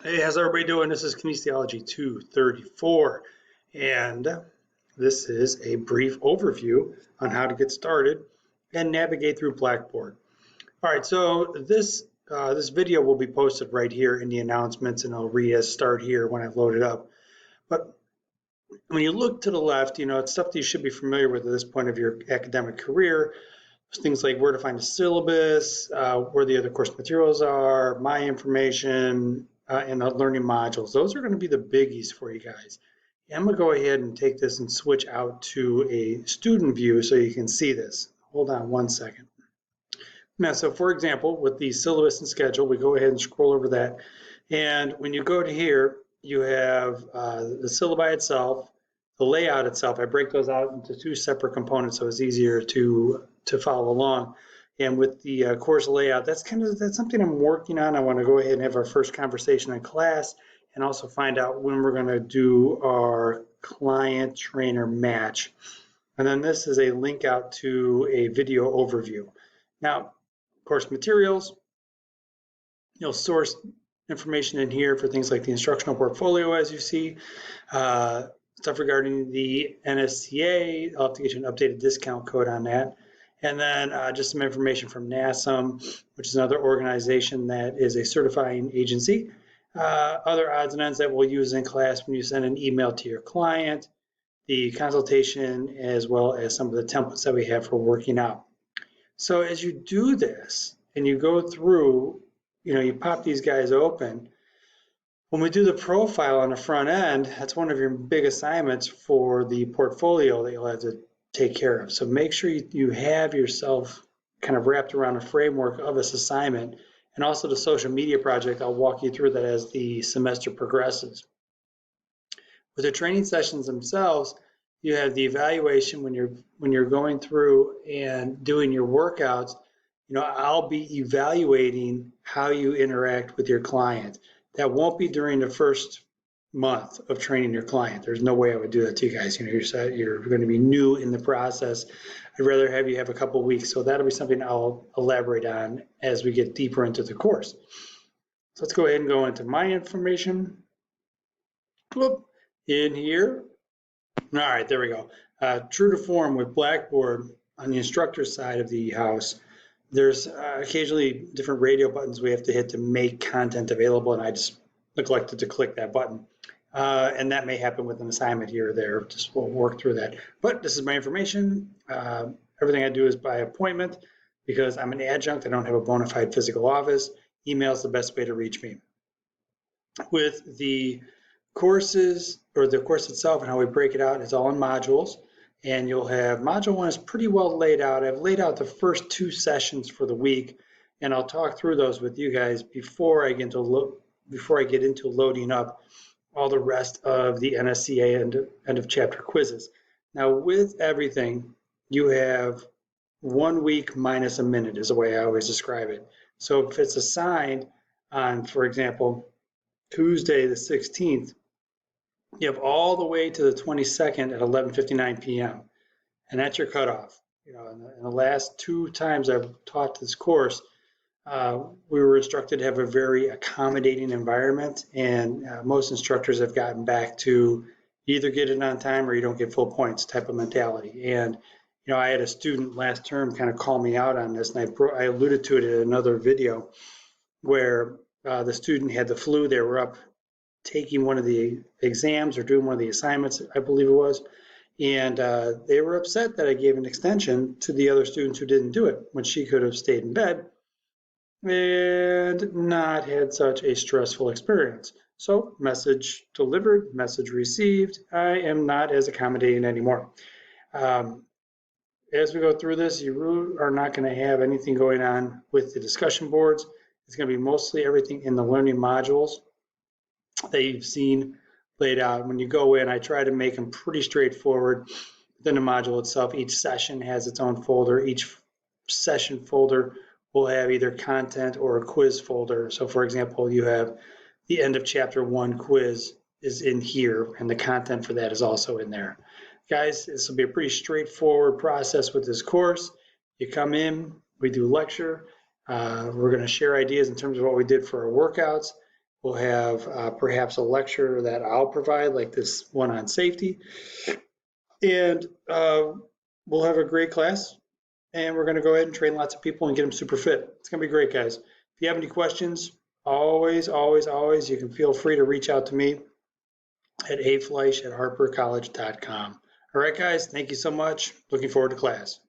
Hey, how's everybody doing? This is Kinesiology 234, and this is a brief overview on how to get started and navigate through Blackboard. All right, so this video will be posted right here in the announcements, and I'll start here when I've loaded up. But when you look to the left, it's stuff that you should be familiar with at this point of your academic career. Things like where to find a syllabus, where the other course materials are, my information, and the learning modules. Those are going to be the biggies for you guys. I'm going to go ahead and take this and switch out to a student view so you can see this. Hold on one second. Now, so for example, with the syllabus and schedule, we go ahead and scroll over that. And when you go to here, you have the syllabi itself, the layout itself. I break those out into two separate components so it's easier to follow along. And with the course layout, that's something I'm working on. I want to go ahead and have our first conversation in class and also find out when we're going to do our client trainer match. And then this is a link out to a video overview. Now, course materials, you'll source information in here for things like the instructional portfolio, as you see, stuff regarding the NSCA. I'll have to get you an updated discount code on that. And then just some information from NASM, which is another organization that is a certifying agency. Other odds and ends that we'll use in class when you send an email to your client, the consultation, as well as some of the templates that we have for working out. So as you do this and you go through, you pop these guys open. When we do the profile on the front end, that's one of your big assignments for the portfolio that you'll have to take care of. So make sure you have yourself kind of wrapped around a framework of this assignment. And also the social media project, I'll walk you through that as the semester progresses. With the training sessions themselves, you have the evaluation when you're going through and doing your workouts. I'll be evaluating how you interact with your client. That won't be during the first month of training your client. There's no way I would do that to you guys. You're going to be new in the process. I'd rather have you have a couple of weeks. So that'll be something I'll elaborate on as we get deeper into the course. So let's go ahead and go into my information. Whoop, in here. All right, there we go. True to form with Blackboard on the instructor side of the house, there's occasionally different radio buttons we have to hit to make content available, and I just neglected to click that button. And that may happen with an assignment here or there. Just we'll work through that. But this is my information. Everything I do is by appointment because I'm an adjunct. I don't have a bona fide physical office. Email is the best way to reach me. With the courses or the course itself and how we break it out, it's all in modules. And you'll have module one is pretty well laid out. I've laid out the first two sessions for the week, and I'll talk through those with you guys before I get into loading up all the rest of the NSCA and end of chapter quizzes. Now, with everything, you have 1 week minus a minute is the way I always describe it. So if it's assigned on, for example, Tuesday the 16th, you have all the way to the 22nd at 11:59 p.m. and that's your cutoff. In the last two times I've taught this course, we were instructed to have a very accommodating environment, and most instructors have gotten back to either get it on time or you don't get full points type of mentality. And I had a student last term kind of call me out on this, and I alluded to it in another video where the student had the flu. They were up taking one of the exams or doing one of the assignments, I believe it was, and they were upset that I gave an extension to the other students who didn't do it when she could have stayed in bed and not had such a stressful experience. So message delivered, message received. I am not as accommodating anymore. As we go through this, you are not going to have anything going on with the discussion boards. It's going to be mostly everything in the learning modules that you've seen laid out. When you go in, I try to make them pretty straightforward. Within the module itself, each session has its own folder. Each session folder will have either content or a quiz folder. So for example, you have the end of chapter 1 quiz is in here, and the content for that is also in there. Guys, this will be a pretty straightforward process with this course. You come in, we do lecture. We're going to share ideas in terms of what we did for our workouts. We'll have perhaps a lecture that I'll provide, like this one on safety. And we'll have a great class. And we're going to go ahead and train lots of people and get them super fit. It's going to be great, guys. If you have any questions, always, you can feel free to reach out to me at afleisch@harpercollege.com. All right, guys, thank you so much. Looking forward to class.